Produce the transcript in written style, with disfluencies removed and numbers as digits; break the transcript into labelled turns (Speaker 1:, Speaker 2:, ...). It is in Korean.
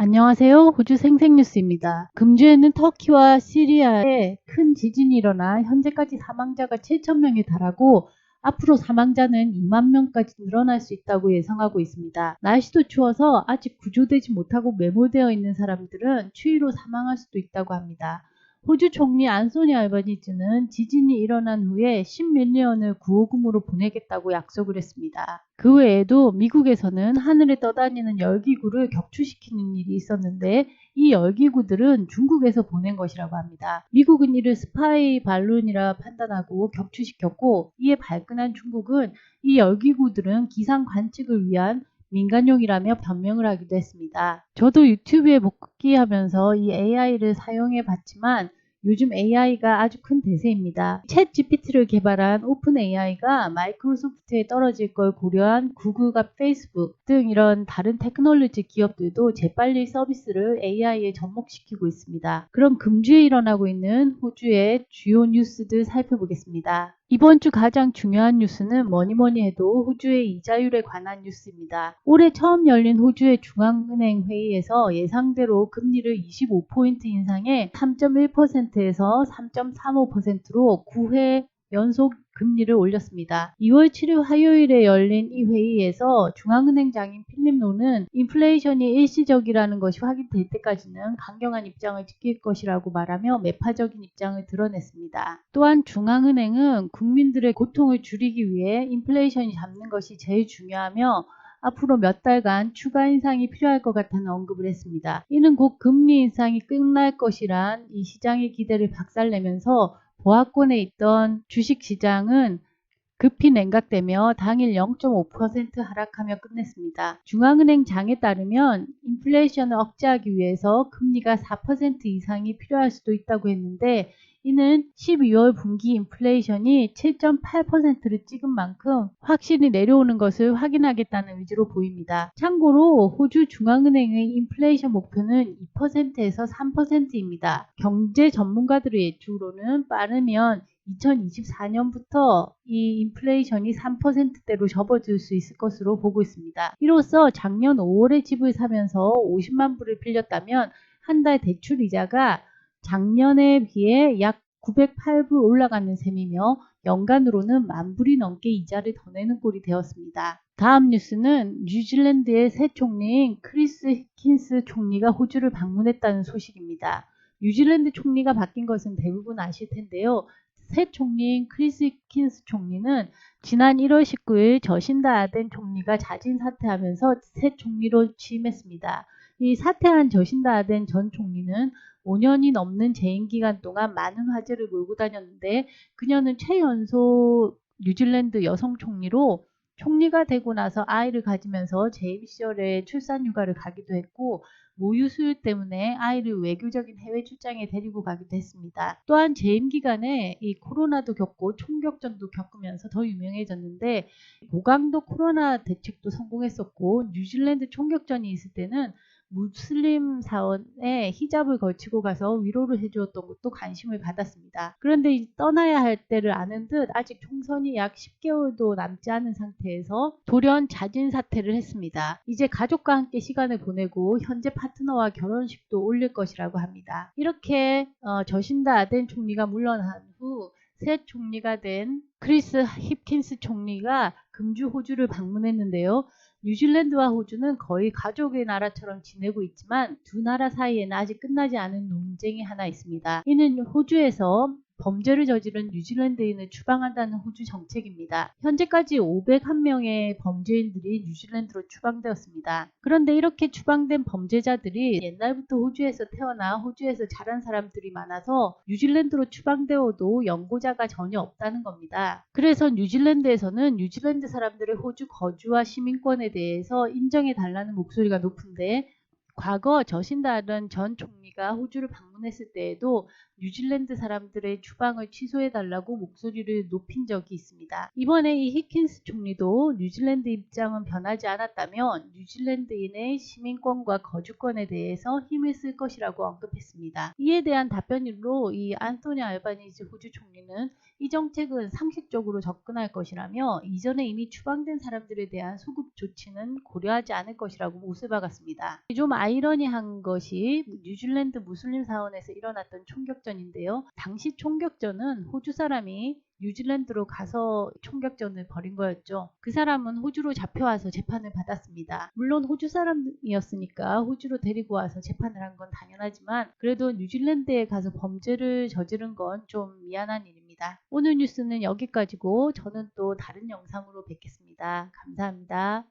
Speaker 1: 안녕하세요. 호주 생생뉴스입니다. 금주에는 터키와 시리아에 큰 지진이 일어나 현재까지 사망자가 7,000명에 달하고 앞으로 사망자는 2만 명까지 늘어날 수 있다고 예상하고 있습니다. 날씨도 추워서 아직 구조되지 못하고 매몰되어 있는 사람들은 추위로 사망할 수도 있다고 합니다. 호주 총리 안소니 알바니즈는 지진이 일어난 후에 10밀리언을 구호금으로 보내겠다고 약속을 했습니다. 그 외에도 미국에서는 하늘에 떠다니는 열기구를 격추시키는 일이 있었는데 이 열기구들은 중국에서 보낸 것이라고 합니다. 미국은 이를 스파이 발룬이라 판단하고 격추시켰고 이에 발끈한 중국은 이 열기구들은 기상 관측을 위한 민간용이라며 변명을 하기도 했습니다. 저도 유튜브에 복귀하면서 이 AI를 사용해 봤지만 요즘 AI가 아주 큰 대세입니다. 챗 GPT를 개발한 오픈 AI가 마이크로소프트에 떨어질 걸 고려한 구글과 페이스북 등 이런 다른 테크놀로지 기업들도 재빨리 서비스를 AI에 접목시키고 있습니다. 그럼 금주에 일어나고 있는 호주의 주요 뉴스들 살펴보겠습니다. 이번 주 가장 중요한 뉴스는 뭐니뭐니 해도 호주의 이자율에 관한 뉴스입니다. 올해 처음 열린 호주의 중앙은행 회의에서 예상대로 금리를 25포인트 인상해 3.1%에서 3.35%로 9회 연속 금리를 올렸습니다. 2월 7일 화요일에 열린 이 회의에서 중앙은행장인 필립 로는 인플레이션이 일시적이라는 것이 확인될 때까지는 강경한 입장을 지킬 것이라고 말하며 매파적인 입장을 드러냈습니다. 또한 중앙은행은 국민들의 고통을 줄이기 위해 인플레이션이 잡는 것이 제일 중요하며 앞으로 몇 달간 추가 인상이 필요할 것 같다는 언급을 했습니다. 이는 곧 금리 인상이 끝날 것이란 이 시장의 기대를 박살내면서 보합권에 있던 주식시장은 급히 냉각되며 당일 0.5% 하락하며 끝냈습니다. 중앙은행 장에 따르면 인플레이션을 억제하기 위해서 금리가 4% 이상이 필요할 수도 있다고 했는데 이는 12월 분기 인플레이션이 7.8%를 찍은 만큼 확실히 내려오는 것을 확인하겠다는 의지로 보입니다. 참고로 호주 중앙은행의 인플레이션 목표는 2%에서 3%입니다. 경제 전문가들의 예측으로는 빠르면 2024년부터 이 인플레이션이 3%대로 접어들 수 있을 것으로 보고 있습니다. 이로써 작년 5월에 집을 사면서 50만 불을 빌렸다면 한 달 대출 이자가 작년에 비해 약 908불 올라가는 셈이며 연간으로는 10,000불이 넘게 이자를 더 내는 꼴이 되었습니다. 다음 뉴스는 뉴질랜드의 새 총리인 크리스 히킨스 총리가 호주를 방문했다는 소식입니다. 뉴질랜드 총리가 바뀐 것은 대부분 아실 텐데요. 새 총리인 크리스 히킨스 총리는 지난 1월 19일 저신다 아덴 총리가 자진 사퇴하면서 새 총리로 취임했습니다. 이 사퇴한 저신다 아덴 전 총리는 5년이 넘는 재임 기간 동안 많은 화제를 몰고 다녔는데 그녀는 최연소 뉴질랜드 여성 총리로 총리가 되고 나서 아이를 가지면서 재임 시절에 출산 휴가를 가기도 했고 모유 수유 때문에 아이를 외교적인 해외 출장에 데리고 가기도 했습니다. 또한 재임 기간에 이 코로나도 겪고 총격전도 겪으면서 더 유명해졌는데 고강도 코로나 대책도 성공했었고 뉴질랜드 총격전이 있을 때는 무슬림 사원에 히잡을 걸치고 가서 위로를 해주었던 것도 관심을 받았습니다. 그런데 떠나야 할 때를 아는 듯 아직 총선이 약 10개월도 남지 않은 상태에서 돌연 자진 사퇴를 했습니다. 이제 가족과 함께 시간을 보내고 현재 파트너와 결혼식도 올릴 것이라고 합니다. 이렇게 저신다 아덴 총리가 물러난 후 새 총리가 된 크리스 힙킨스 총리가 금주 호주를 방문했는데요. 뉴질랜드와 호주는 거의 가족의 나라처럼 지내고 있지만 두 나라 사이에는 아직 끝나지 않은 논쟁이 하나 있습니다. 이는 호주에서 범죄를 저지른 뉴질랜드인을 추방한다는 호주 정책입니다. 현재까지 501명의 범죄인들이 뉴질랜드로 추방되었습니다. 그런데 이렇게 추방된 범죄자들이 옛날부터 호주에서 태어나 호주에서 자란 사람들이 많아서 뉴질랜드로 추방되어도 연고자가 전혀 없다는 겁니다. 그래서 뉴질랜드에서는 뉴질랜드 사람들의 호주 거주와 시민권에 대해서 인정해 달라는 목소리가 높은데 과거 저신다 아덴 전 총리가 호주를 방문했을 때에도 뉴질랜드 사람들의 추방을 취소해달라고 목소리를 높인 적이 있습니다. 이번에 이 히킨스 총리도 뉴질랜드 입장은 변하지 않았다며 뉴질랜드인의 시민권과 거주권에 대해서 힘을 쓸 것이라고 언급했습니다. 이에 대한 답변으로 이 안토니 알바니지 호주 총리는 이 정책은 상식적으로 접근할 것이라며 이전에 이미 추방된 사람들에 대한 소급 조치는 고려하지 않을 것이라고 못을 박았습니다. 좀 아이러니한 것이 뉴질랜드 무슬림 사원에서 일어났던 총격전인데요. 당시 총격전은 호주 사람이 뉴질랜드로 가서 총격전을 벌인 거였죠. 그 사람은 호주로 잡혀와서 재판을 받았습니다. 물론 호주 사람이었으니까 호주로 데리고 와서 재판을 한 건 당연하지만 그래도 뉴질랜드에 가서 범죄를 저지른 건 좀 미안한 일입니다. 오늘 뉴스는 여기까지고 저는 또 다른 영상으로 뵙겠습니다. 감사합니다.